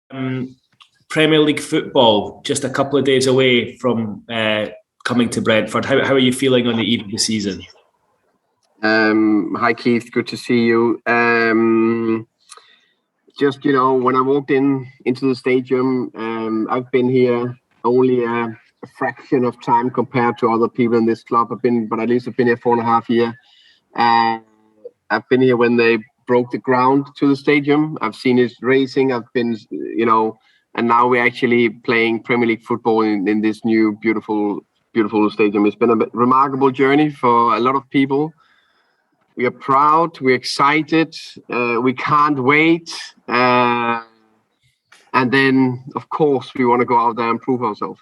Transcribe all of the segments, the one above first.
Premier League football, just a couple of days away from coming to Brentford. How are you feeling on the eve of the season? Hi Keith, good to see you. Just, when I walked into the stadium, I've been here only a fraction of time compared to other people in this club. I've been here 4.5 years. I've been here when they broke the ground to the stadium. I've seen it racing. I've been, and now we're actually playing Premier League football in this new beautiful stadium. It's been a remarkable journey for a lot of people. We are proud, we're excited, we can't wait. And then, of course, we want to go out there and prove ourselves.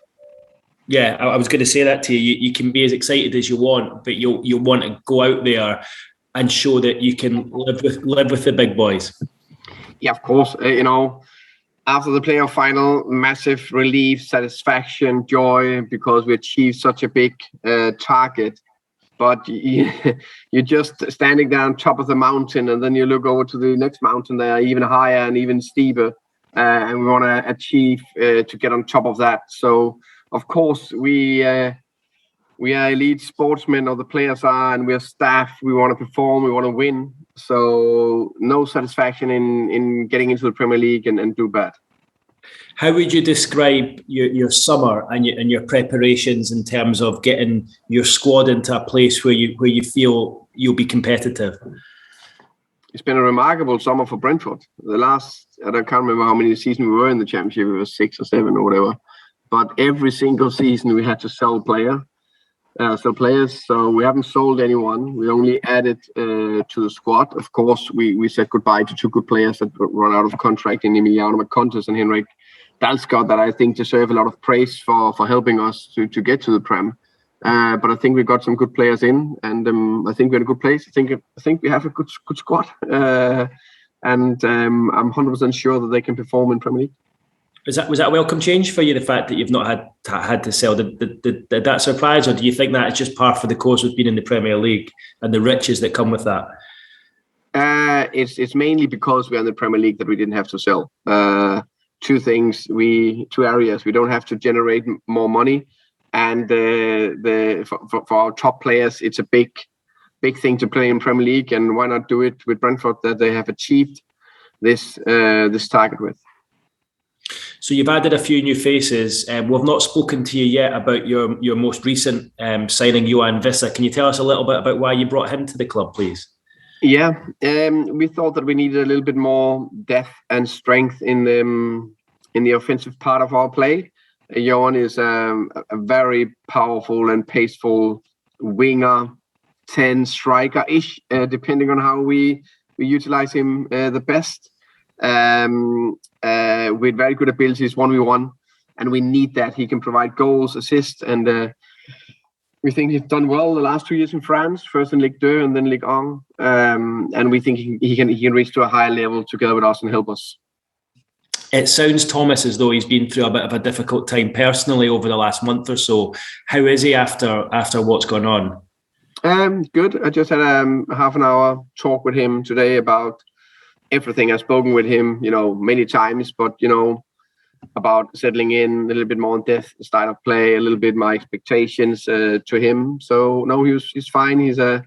Yeah, I was going to say that to you. You can be as excited as you want, but you'll want to go out there and show that you can live with the big boys. Yeah, of course. After the playoff final, massive relief, satisfaction, joy, because we achieved such a big target. But you're just standing there on top of the mountain, and then you look over to the next mountain there, even higher and even steeper. And we want to achieve to get on top of that. So, of course, we are elite sportsmen, or the players are, and we are staff. We want to perform, we want to win. So, no satisfaction in getting into the Premier League and do bad. How would you describe your summer and your preparations in terms of getting your squad into a place where you feel you'll be competitive? It's been a remarkable summer for Brentford. I can't remember how many seasons we were in the Championship. It was 6 or 7 or whatever. But every single season we had to sell players. So we haven't sold anyone. We only added to the squad. Of course, we said goodbye to 2 good players that run out of contract in Emiliano Marcontes and Henrik Dalsgaard, that I think deserve a lot of praise for helping us to get to the Prem. But I think we got some good players in, and I think we're in a good place. I think we have a good squad, and I'm 100% sure that they can perform in Premier League. Was that a welcome change for you, the fact that you've not had to sell? Did that surprise, or do you think that is just par for the course with being in the Premier League and the riches that come with that? It's mainly because we're in the Premier League that we didn't have to sell. 2 areas. We don't have to generate more money, and for our top players, it's a big thing to play in Premier League, and why not do it with Brentford, that they have achieved this target with. So you've added a few new faces. We've not spoken to you yet about your most recent signing, Johan Vissa. Can you tell us a little bit about why you brought him to the club, please? Yeah, we thought that we needed a little bit more depth and strength in the offensive part of our play. Johan is a very powerful and paceful winger, 10 striker-ish, depending on how we utilize him the best. With very good abilities 1v1, and we need that. He can provide goals, assists, and we think he's done well the last 2 years in France, first in Ligue 2 and then Ligue 1. And we think he can reach to a higher level together with us and help us. It sounds, Thomas, as though he's been through a bit of a difficult time personally over the last month or so. How is he after what's gone on? Good. I just had a half an hour talk with him today about everything. I've spoken with him, many times, but, about settling in a little bit more in depth, style of play, a little bit my expectations to him. So no, he's fine. He's a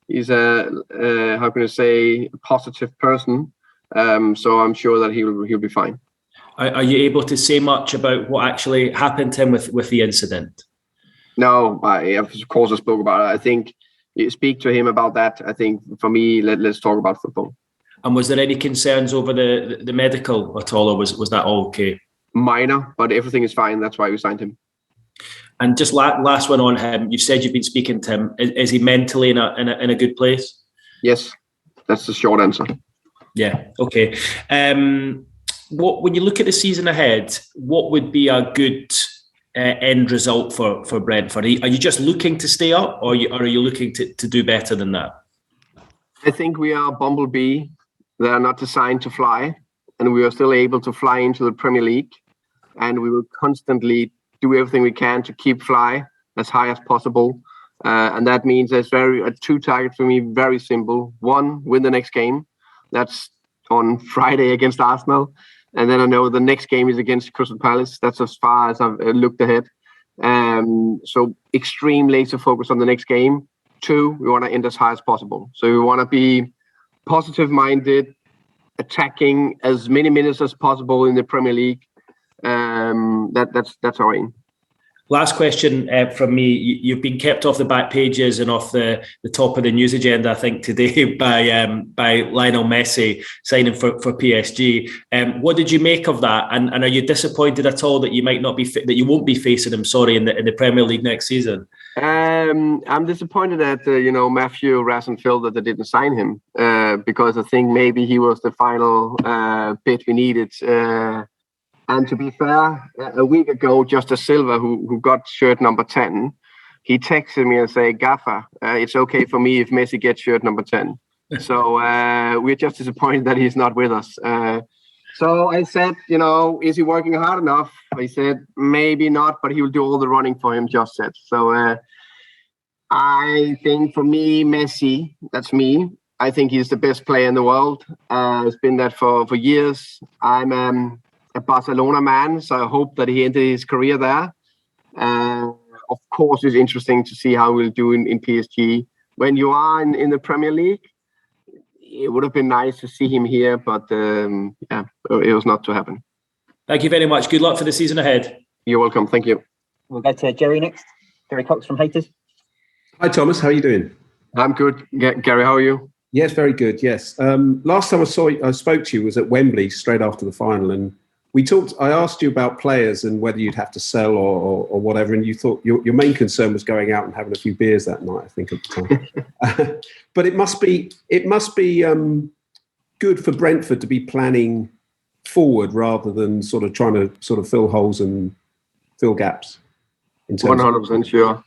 how can I say, positive person. So I'm sure that he'll be fine. Are you able to say much about what actually happened to him with the incident? No, of course I spoke about it. I think you speak to him about that. I think for me, let's talk about football. And was there any concerns over the medical at all, or was that all okay? Minor, but everything is fine. That's why we signed him. And just last one on him. You've said you've been speaking to him. Is he mentally in a good place? Yes, that's the short answer. Yeah. Okay. When you look at the season ahead, what would be a good end result for Brentford? Are you just looking to stay up, or are you looking to do better than that? I think we are bumblebee. They are not designed to fly, and we are still able to fly into the Premier League. And we will constantly do everything we can to keep fly as high as possible. And that means there's 2 targets for me, very simple. 1, win the next game. That's on Friday against Arsenal. And then I know the next game is against Crystal Palace. That's as far as I've looked ahead. So extreme laser focus on the next game. 2, we want to end as high as possible. So we want to be positive-minded, attacking as many minutes as possible in the Premier League. That's our aim. Last question from me. You've been kept off the back pages and off the top of the news agenda, I think, today by Lionel Messi signing for PSG. What did you make of that? And are you disappointed at all that you might not be that you won't be facing him? In the Premier League next season. I'm disappointed at Matthew Rasenfeld that they didn't sign him because I think maybe he was the final bit we needed. And to be fair, a week ago, Justice Silva, who got shirt number 10, he texted me and said, "Gaffer, it's okay for me if Messi gets shirt number 10." So we're just disappointed that he's not with us. So I said, is he working hard enough? He said, maybe not, but he will do all the running for him, just said. So I think for me, Messi, that's me. I think he's the best player in the world. It's been that for years. I'm a Barcelona man, so I hope that he ended his career there. Of course, it's interesting to see how he'll do in PSG. When you are in the Premier League, it would have been nice to see him here, but it was not to happen. Thank you very much. Good luck for the season ahead. You're welcome. Thank you. We'll go to Jerry next. Jerry Cox from Haters. Hi, Thomas. How are you doing? I'm good. Gary, how are you? Yes, very good. Yes. Last time I spoke to you was at Wembley straight after the final, and we talked. I asked you about players and whether you'd have to sell or whatever, and you thought your main concern was going out and having a few beers that night, I think, at the time. But it must be good for Brentford to be planning forward rather than sort of trying to fill holes and fill gaps. 100% sure.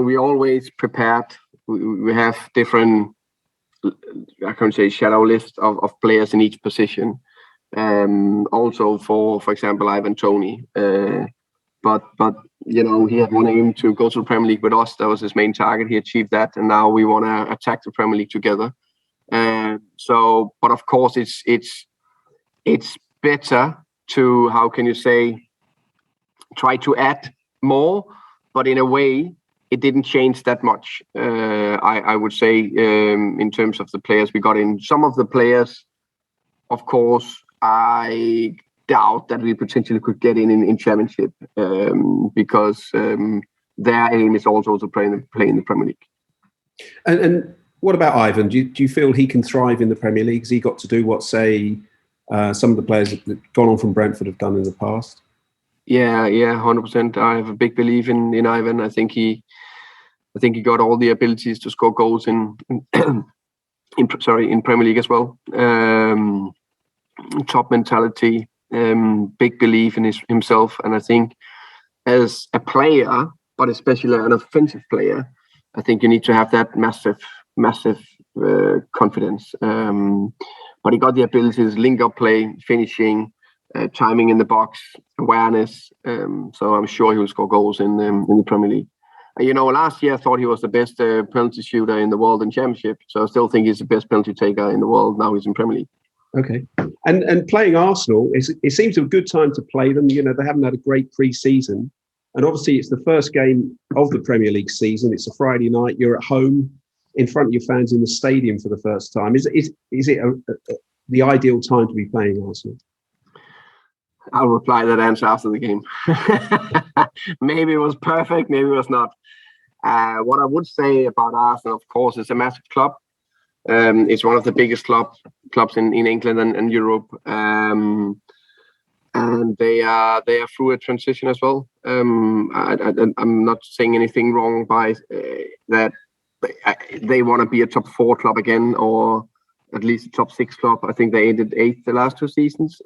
We always prepared. We have different, I can say, shadow list of players in each position. Also for example, Ivan Toney. But he had one aim to go to the Premier League with us. That was his main target. He achieved that, and now we want to attack the Premier League together. But of course, it's better to, how can you say, try to add more, but in a way, it didn't change that much. I would say in terms of the players we got in. Some of the players, of course, I doubt that we potentially could get in Championship because their aim is also to play in the Premier League. And what about Ivan? Do you feel he can thrive in the Premier League? Has he got to do what, say, some of the players that have gone on from Brentford have done in the past? Yeah, 100%. I have a big belief in Ivan. I think he got all the abilities to score goals in Premier League as well. Top mentality, big belief in himself, and I think as a player, but especially an offensive player, I think you need to have that massive confidence. But he got the abilities: link up play, finishing, timing in the box, awareness. So I'm sure he will score goals in the Premier League. Last year I thought he was the best penalty shooter in the world in Championship. So I still think he's the best penalty taker in the world. Now he's in Premier League. Okay. And playing Arsenal, it seems a good time to play them. They haven't had a great pre-season. And obviously it's the first game of the Premier League season. It's a Friday night. You're at home in front of your fans in the stadium for the first time. Is it the ideal time to be playing Arsenal? I'll reply that answer after the game. Maybe it was perfect, maybe it was not. What I would say about Arsenal, of course, it's a massive club. It's one of the biggest clubs in England and Europe, and they are through a transition as well. I'm not saying anything wrong by that. They want to be a top 4 club again, or at least a top 6 club. I think they ended 8th the last 2 seasons.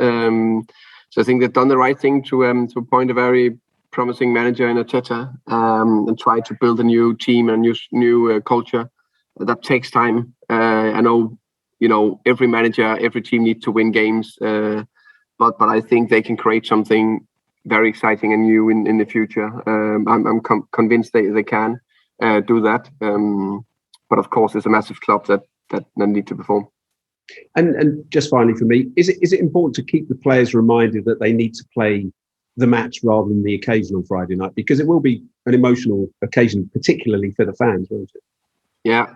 So I think they've done the right thing to appoint a very promising manager in Arteta and try to build a new team and new culture. That takes time. I know, every manager, every team needs to win games, but I think they can create something very exciting and new in the future. I'm convinced they can do that. But of course, it's a massive club that need to perform. And just finally for me, is it important to keep the players reminded that they need to play the match rather than the occasion on Friday night? Because it will be an emotional occasion, particularly for the fans, won't it? Yeah,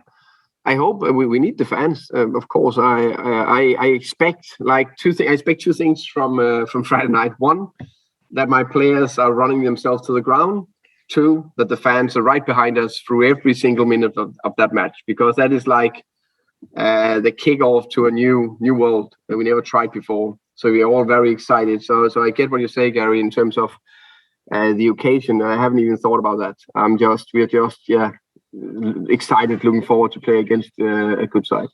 I hope we need the fans. Of course, I expect like two things. I expect two things from Friday night. One, that my players are running themselves to the ground. Two, that the fans are right behind us through every single minute of that match, because that is like the kickoff to a new world that we never tried before. So we are all very excited. So I get what you say, Gary, in terms of the occasion. I haven't even thought about that. We're just excited, looking forward to play against a good side.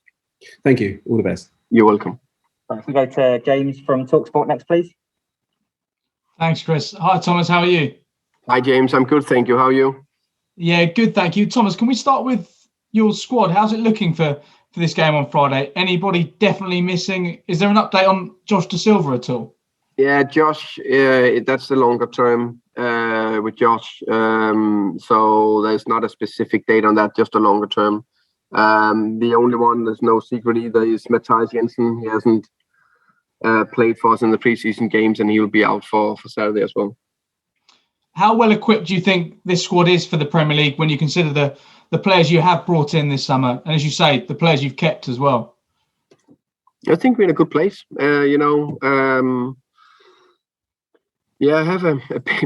Thank you. All the best. You're welcome. Thanks. We go to James from TalkSport next, please. Thanks, Chris. Hi, Thomas. How are you? Hi, James. I'm good, thank you. How are you? Yeah, good, thank you. Thomas, can we start with your squad? How's it looking for this game on Friday? Anybody definitely missing? Is there an update on Josh Da Silva at all? Yeah, Josh, that's the longer term with Josh. So there's not a specific date on that, just a longer term. The only one, there's no secret either, is Matthijs Jensen. He hasn't played for us in the preseason games, and he'll be out for Saturday as well. How well equipped do you think this squad is for the Premier League when you consider the players you have brought in this summer, and as you say, the players you've kept as well? I think we're in a good place. I have a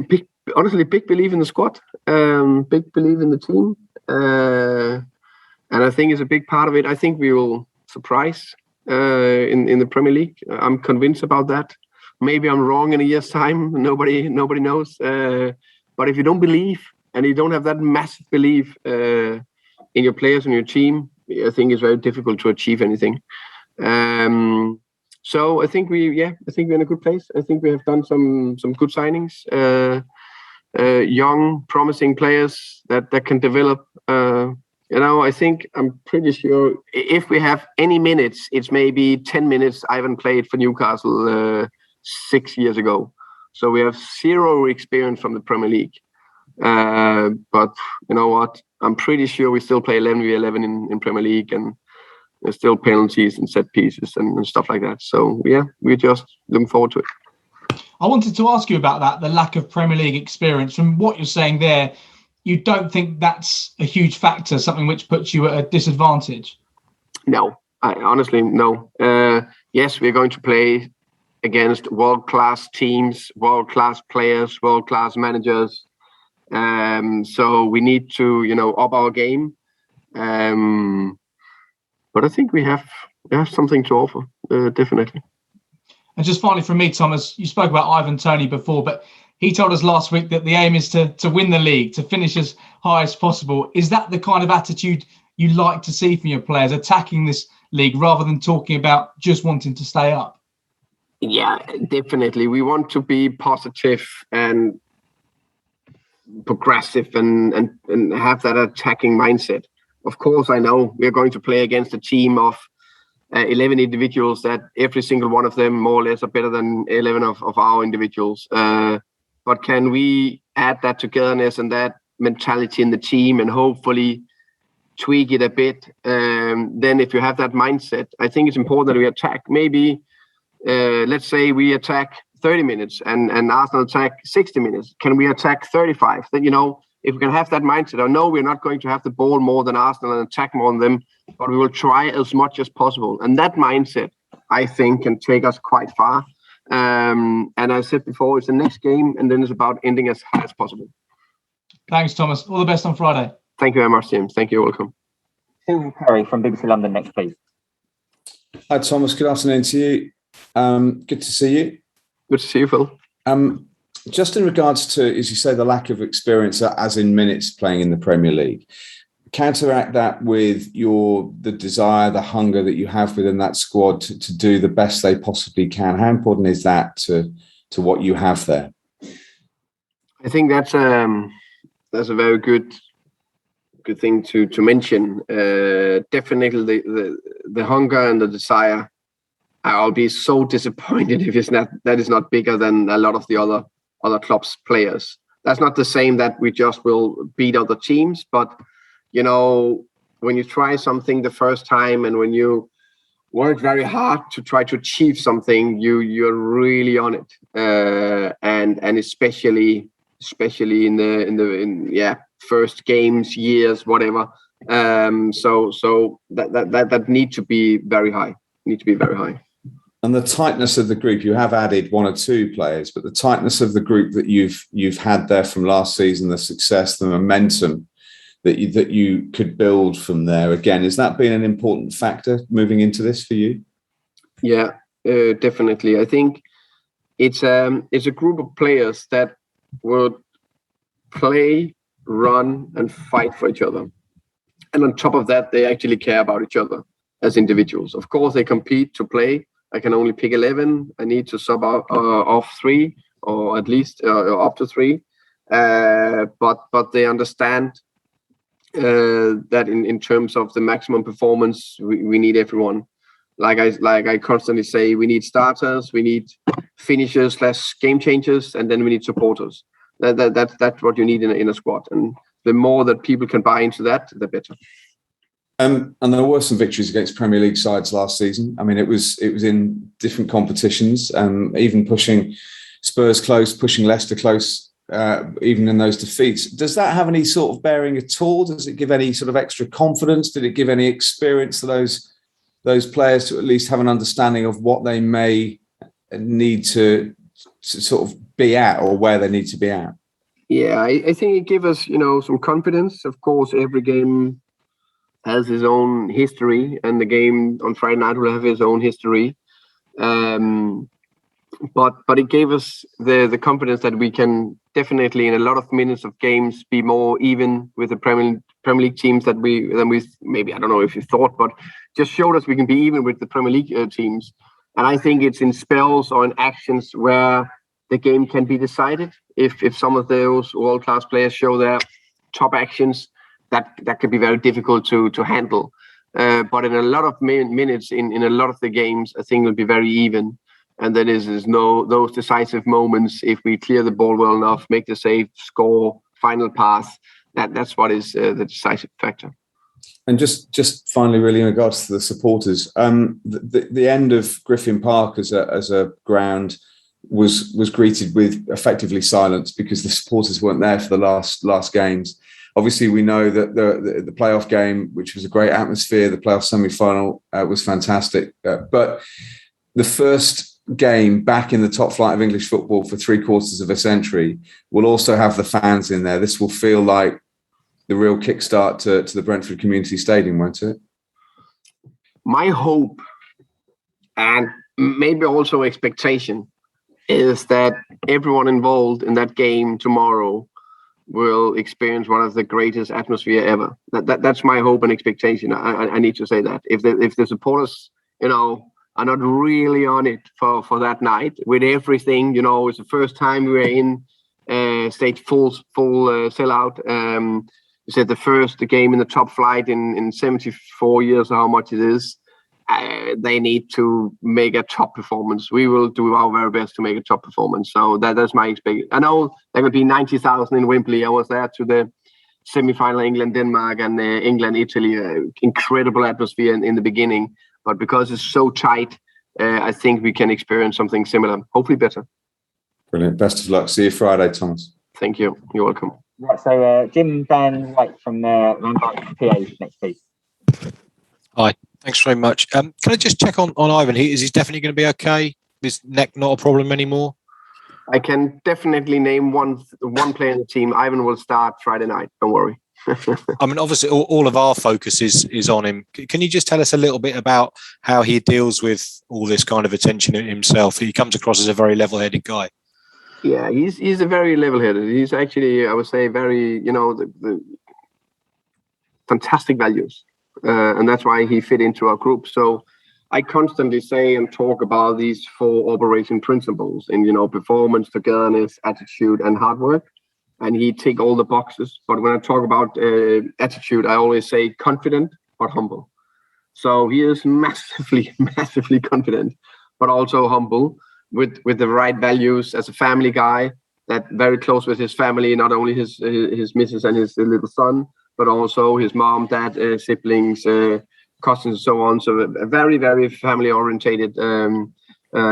big, honestly, big belief in the squad, big belief in the team, and I think it's a big part of it. I think we will surprise in the Premier League. I'm convinced about that. Maybe I'm wrong in a year's time. Nobody knows. But if you don't believe and you don't have that massive belief in your players and your team, I think it's very difficult to achieve anything. So I think we're in a good place. I think we have done some good signings, young, promising players that can develop. I'm pretty sure if we have any minutes, it's maybe 10 minutes I haven't played for Newcastle 6 years ago. So we have zero experience from the Premier League. But you know what? I'm pretty sure we still play 11v11 in Premier League, and there's still penalties and set pieces and stuff like that. So yeah, we're just looking forward to it. I wanted to ask you about that, the lack of Premier League experience. From what you're saying there, you don't think that's a huge factor, something which puts you at a disadvantage? No, honestly, no. Yes, we're going to play against world-class teams, world-class players, world-class managers. So we need to, up our game. But I think we have something to offer, definitely. And just finally from me, Thomas, you spoke about Ivan Toney before, but he told us last week that the aim is to win the league, to finish as high as possible. Is that the kind of attitude you like to see from your players, attacking this league rather than talking about just wanting to stay up? Yeah, definitely. We want to be positive and progressive and have that attacking mindset. Of course, I know we're going to play against a team of 11 individuals that every single one of them more or less are better than 11 of our individuals. But can we add that togetherness and that mentality in the team and hopefully tweak it a bit? Then if you have that mindset, I think it's important that we attack. Maybe, let's say we attack 30 minutes and Arsenal attack 60 minutes. Can we attack 35? Then, if we can have that mindset, I know we're not going to have the ball more than Arsenal and attack more than them, but we will try as much as possible. And that mindset, I think, can take us quite far. And I said before, it's the next game, and then it's about ending as high as possible. Thanks, Thomas. All the best on Friday. Thank you very much, James. Thank you. You're welcome. Phil Perry from BBC London next, please. Hi, Thomas. Good afternoon to you. Good to see you. Good to see you, Phil. Just in regards to, as you say, the lack of experience, as in minutes playing in the Premier League, counteract that with the desire, the hunger that you have within that squad to do the best they possibly can. How important is that to what you have there? I think that's a very good thing to mention. Definitely the hunger and the desire. I'll be so disappointed if that is not bigger than a lot of the other clubs' players. That's not the same that we just will beat other teams, but when you try something the first time and when you work very hard to try to achieve something, you're really on it, and especially in first games, years, whatever. So that need to be very high. And the tightness of the group, you have added one or two players, but the tightness of the group that you've had there from last season, the success, the momentum that you could build from there again, has that been an important factor moving into this for you? Yeah, definitely. I think it's a group of players that would play, run, and fight for each other. And on top of that, they actually care about each other as individuals. Of course, they compete to play. I can only pick 11. I need to sub off 3, or at least up to 3. But they understand that in terms of the maximum performance, we need everyone. Like I constantly say, we need starters, we need finishers / game changers, and then we need supporters. That's what you need in a squad. And the more that people can buy into that, the better. And there were some victories against Premier League sides last season. I mean, it was in different competitions, even pushing Spurs close, pushing Leicester close, even in those defeats. Does that have any sort of bearing at all? Does it give any sort of extra confidence? Did it give any experience to those players to at least have an understanding of what they may need to sort of be at, or where they need to be at? Yeah, I think it gives us, some confidence. Of course, every game has his own history, and the game on Friday night will have his own history. But it gave us the confidence that we can definitely, in a lot of minutes of games, be more even with the Premier League teams than we maybe, I don't know if you thought, but just showed us we can be even with the Premier League teams. And I think it's in spells or in actions where the game can be decided. If some of those world-class players show their top actions, that could be very difficult to handle. But in a lot of minutes, in a lot of the games, I think it'll be very even. And then there's those decisive moments. If we clear the ball well enough, make the save, score, final pass, that's what is the decisive factor. And just finally, really, in regards to the supporters, the end of Griffin Park as a ground was greeted with effectively silence because the supporters weren't there for the last games. Obviously, we know that the playoff game, which was a great atmosphere, the playoff semi-final was fantastic. But the first game back in the top flight of English football for 3/4 of a century will also have the fans in there. This will feel like the real kickstart to the Brentford Community Stadium, won't it? My hope, and maybe also expectation, is that everyone involved in that game tomorrow will experience one of the greatest atmosphere ever. That's my hope and expectation. I need to say that if the supporters, are not really on it for that night with everything, it's the first time we were in stage full sellout. You said the first game in the top flight in 74 years, or how much it is. They need to make a top performance. We will do our very best to make a top performance. So that's my expectation. I know there will be 90,000 in Wembley. I was there to the semi-final, England-Denmark and England-Italy. Incredible atmosphere in the beginning. But because it's so tight, I think we can experience something similar. Hopefully better. Brilliant. Best of luck. See you Friday, Thomas. Thank you. You're welcome. Right, so Jim Van White from Ramsgate PA next, please. Hi. Thanks very much. Can I just check on Ivan? Is he definitely going to be okay? Is neck not a problem anymore? I can definitely name one player in the team. Ivan will start Friday night. Don't worry. I mean, obviously, all of our focus is on him. Can you just tell us a little bit about how he deals with all this kind of attention himself? He comes across as a very level-headed guy. Yeah, he's a very level-headed. He's actually, I would say, very, the fantastic values. And that's why he fit into our group. So I constantly say and talk about these 4 operation principles in, performance, togetherness, attitude, and hard work. And he tick all the boxes. But when I talk about attitude, I always say confident but humble. So he is massively, massively confident, but also humble with the right values as a family guy, that very close with his family, not only his missus and his little son, but also his mom, dad, siblings, cousins and so on. So a very, very family orientated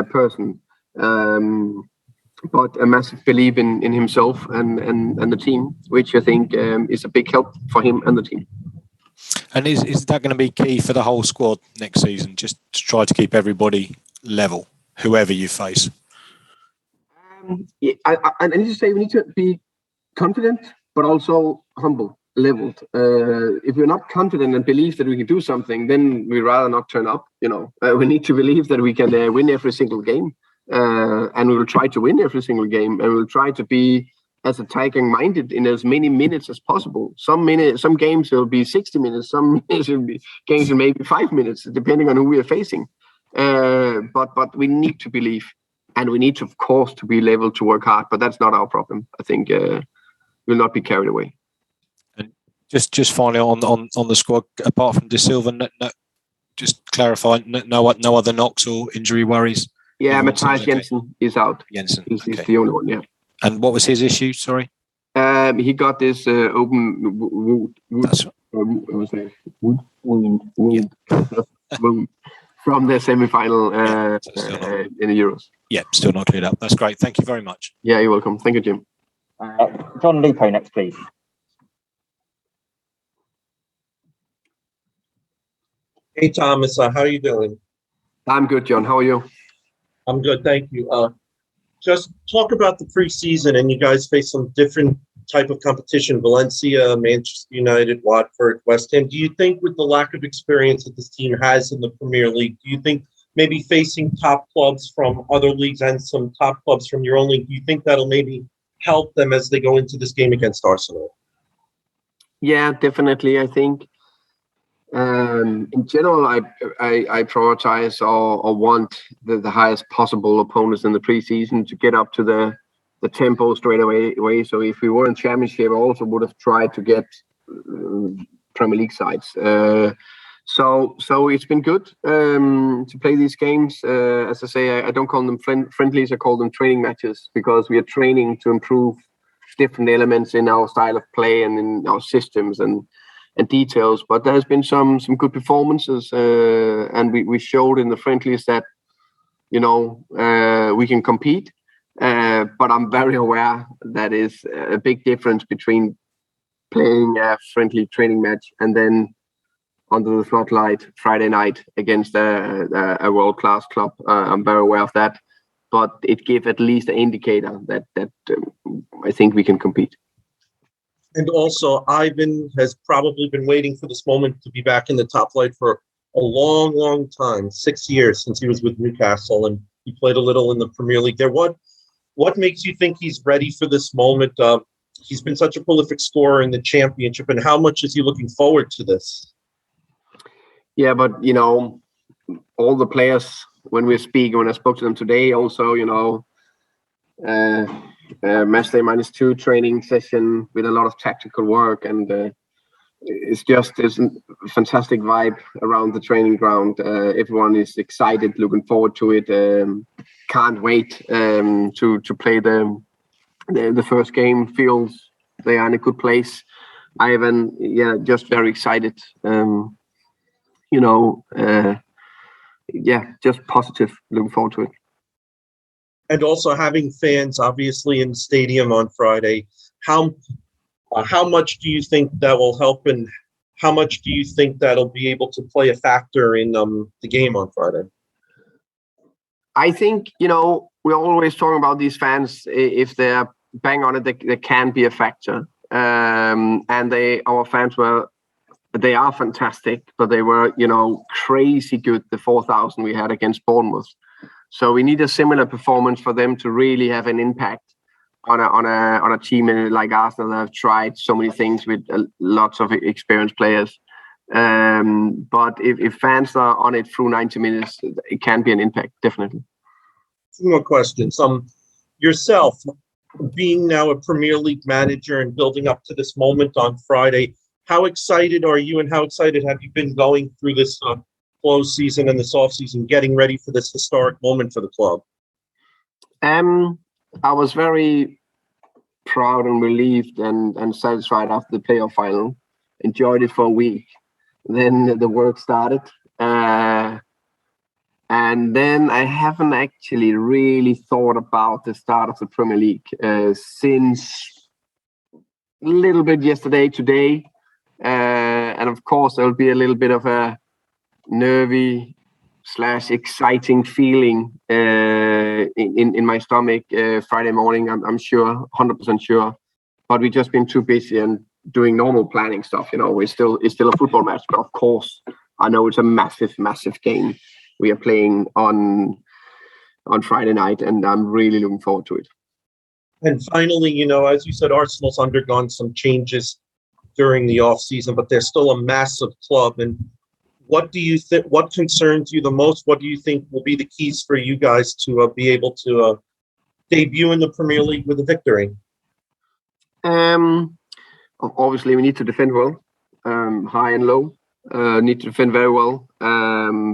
person, but a massive belief in himself and the team, which I think is a big help for him and the team. And is that going to be key for the whole squad next season? Just to try to keep everybody level, whoever you face. I need to say we need to be confident, but also humble, leveled. If we're not confident and believe that we can do something, then we rather not turn up. We need to believe that we can win every single game, and we will try to win every single game, and we'll try to be as attacking minded in as many minutes as possible. Some games will be 60 minutes, some games will maybe 5 minutes, depending on who we are facing. But we need to believe, and we need to, of course, to be level to work hard. But that's not our problem. I think we'll not be carried away. And just finally on the squad, apart from De Silva, no, just clarify, no other knocks or injury worries. Yeah, Matthias Jensen is out. Jensen, he's the only one. Yeah. And what was his issue? Sorry. He got this open wound. Wound from the semi-final in the Euros. Yeah, still not cleared up. That's great. Thank you very much. Yeah, you're welcome. Thank you, Jim. John Lupo next, please. Hey, Thomas. How are you doing? I'm good, John. How are you? I'm good, thank you. Just talk about the preseason, and you guys face some different type of competition: Valencia, Manchester United, Watford, West Ham. Do you think, with the lack of experience that this team has in the Premier League, do you think maybe facing top clubs from other leagues and some top clubs from your own league, do you think that'll maybe help them as they go into this game against Arsenal? Yeah, definitely. I think in general, I prioritize or want the highest possible opponents in the preseason to get up to the tempo straight away. So if we were in Championship, I also would have tried to get Premier League sides. So it's been good to play these games. As I say, I don't call them friendlies. I call them training matches, because we are training to improve different elements in our style of play and in our systems and details. But there has been some good performances, and we showed in the friendlies that we can compete. But I'm very aware that is a big difference between playing a friendly training match and then under the floodlight Friday night against a world-class club. I'm very aware of that, but it gives at least an indicator that I think we can compete. And also, Ivan has probably been waiting for this moment to be back in the top flight for a long, long time, 6 years since he was with Newcastle, and he played a little in the Premier League there. What makes you think he's ready for this moment? He's been such a prolific scorer in the Championship, and how much is he looking forward to this? Yeah, but, all the players, when I spoke to them today, also, match day -2 training session with a lot of tactical work, and there's a fantastic vibe around the training ground. Everyone is excited, looking forward to it. Can't wait to play the first game. Feels they are in a good place. Ivan, just very excited. Just positive, looking forward to it. And also having fans, obviously, in the stadium on Friday, how much do you think that will help, and how much do you think that'll be able to play a factor in the game on Friday? I think, we're always talking about these fans. If they're bang on it, they can be a factor. And our fans they are fantastic, but they were, crazy good, the 4,000 we had against Bournemouth. So we need a similar performance for them to really have an impact on a team like Arsenal that have tried so many things with lots of experienced players. But if fans are on it through 90 minutes, it can be an impact, definitely. Two more questions. Yourself, being now a Premier League manager and building up to this moment on Friday, how excited are you, and how excited have you been going through this close season and this off season, getting ready for this historic moment for the club? I was very proud and relieved and satisfied after the playoff final. Enjoyed it for a week. then the work started. And then I haven't actually really thought about the start of the Premier League since a little bit yesterday, today. And of course, there'll be a little bit of a nervy / exciting feeling in my stomach Friday morning. I'm sure, 100% sure. But we've just been too busy and doing normal planning stuff. It's still a football match, but of course, I know it's a massive, massive game we are playing on Friday night, and I'm really looking forward to it. And finally, as you said, Arsenal's undergone some changes during the off season, but they're still a massive club. And what do you think? What concerns you the most? What do you think will be the keys for you guys to be able to debut in the Premier League with a victory? Obviously, we need to defend well, high and low. Need to defend very well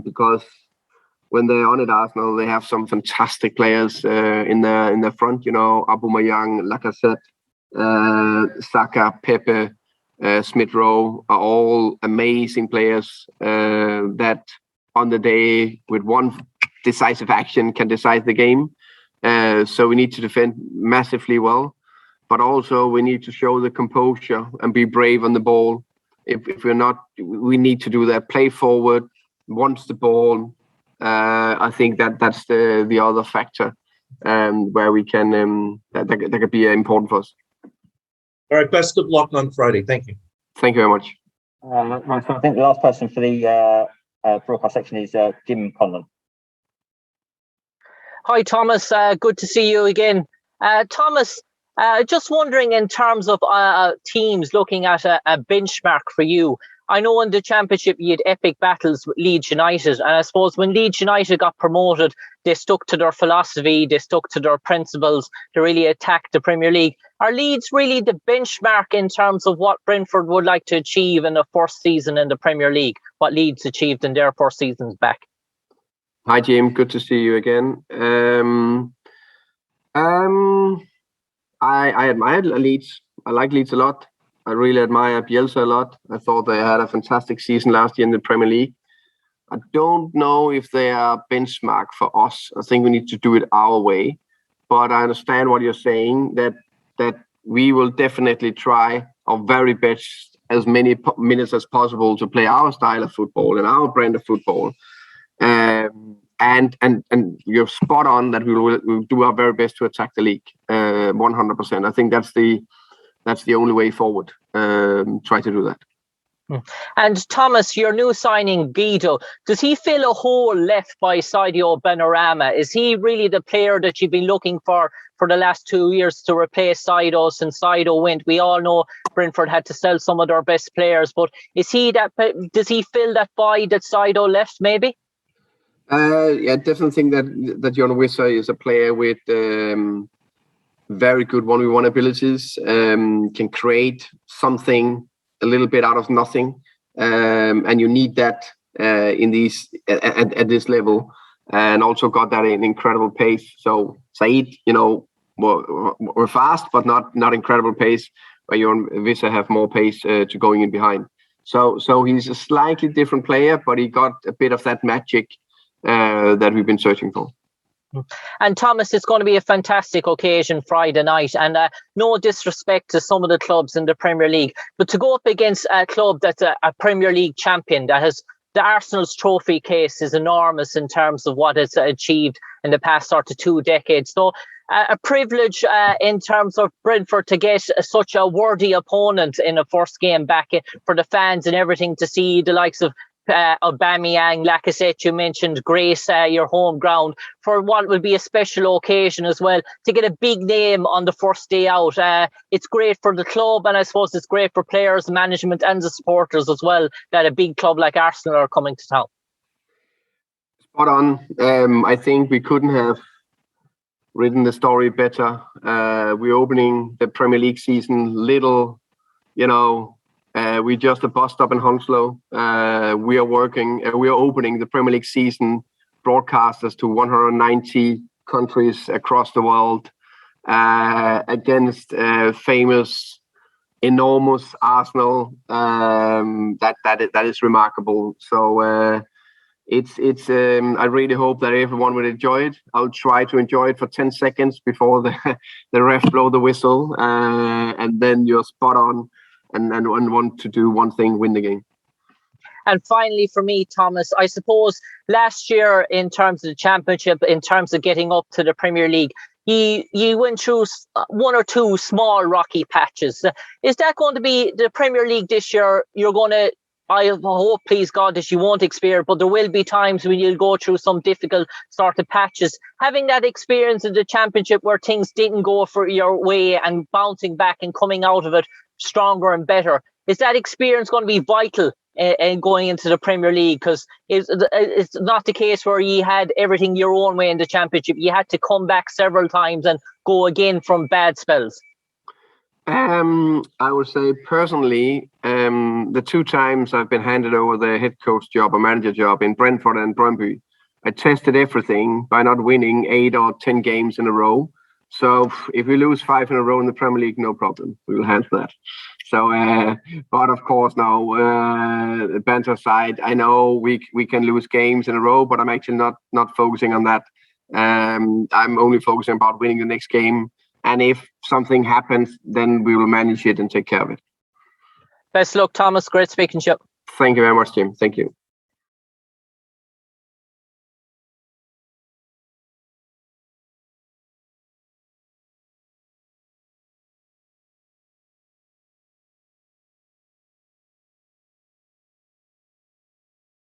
because when they're on at Arsenal, they have some fantastic players in their front. Aubameyang, Lacazette, Saka, Pepe, Smith Rowe are all amazing players that on the day with one decisive action can decide the game. So we need to defend massively well, but also we need to show the composure and be brave on the ball. If we're not, we need to do that. Play forward, wants the ball. I think that's the other factor where we can that could be important for us. All right, best of luck on Friday. Thank you. Thank you very much. Right, so I think the last person for the broadcast section is Jim Conlon. Hi, Thomas. Good to see you again. Thomas, just wondering in terms of teams looking at a benchmark for you. I know in the Championship you had epic battles with Leeds United, and I suppose when Leeds United got promoted, they stuck to their philosophy, they stuck to their principles to really attack the Premier League. Are Leeds really the benchmark in terms of what Brentford would like to achieve in the first season in the Premier League, what Leeds achieved in their first seasons back? Hi, Jim. Good to see you again. I admire Leeds. I like Leeds a lot. I really admire Bielsa a lot. I thought they had a fantastic season last year in the Premier League. I don't know if they are benchmark for us. I think we need to do it our way. But I understand what you're saying, that we will definitely try our very best, as many minutes as possible, to play our style of football and our brand of football. And you're spot on that we'll do our very best to attack the league 100%. I think that's the only way forward. Try to do that. And Thomas, your new signing, Guido, does he fill a hole left by Sadio Benrahma? Is he really the player that you've been looking for the last 2 years to replace Sadio since Sadio went? We all know Brentford had to sell some of their best players, but does he fill that void that Sadio left, maybe? Yeah, definitely think that Jon Wissa is a player with very good 1v1 abilities, can create something a little bit out of nothing, and you need that in these at this level, and also got that in incredible pace. So Said, we're fast, but not incredible pace. Where Jon Wissa have more pace to going in behind. So he's a slightly different player, but he got a bit of that magic that we've been searching for. And Thomas, it's going to be a fantastic occasion Friday night, and no disrespect to some of the clubs in the Premier League, but to go up against a club that's a Premier League champion, that has the Arsenal's trophy case is enormous in terms of what it's achieved in the past sort of 2 decades. So a privilege in terms of Brentford to get such a worthy opponent in a first game back for the fans and everything, to see the likes of Aubameyang, Lacazette, you mentioned, Grace, your home ground, for what will be a special occasion as well, to get a big name on the first day out. It's great for the club, and I suppose it's great for players, management and the supporters as well, that a big club like Arsenal are coming to town. Spot on. I think we couldn't have written the story better. We're opening the Premier League season little, we're just a bus stop in Hounslow. We are opening the Premier League season, broadcasters to 190 countries across the world, against famous enormous Arsenal. That is remarkable. So I really hope that everyone will enjoy it. I'll try to enjoy it for 10 seconds before the ref blow the whistle, and then you're spot on and want to do one thing, win the game. And finally, for me, Thomas, I suppose last year, in terms of the championship, in terms of getting up to the Premier League, you went through one or two small rocky patches. Is that going to be the Premier League this year? You're going to, I hope, please God, that you won't experience, but there will be times when you'll go through some difficult sort of patches. Having that experience in the championship where things didn't go for your way and bouncing back and coming out of it stronger and better, is that experience going to be vital and going into the Premier League? Because it's not the case where you had everything your own way in the championship. You had to come back several times and go again from bad spells. I would say personally, the 2 times I've been handed over the head coach job or manager job in Brentford and Brøndby, I tested everything by not winning 8 or 10 games in a row. So if we lose 5 in a row in the Premier League, no problem. We will handle that. So, but of course, now, the banter aside, I know we can lose games in a row, but I'm actually not focusing on that. I'm only focusing about winning the next game. And if something happens, then we will manage it and take care of it. Best luck, Thomas. Great speaking to you. Thank you very much, Tim. Thank you.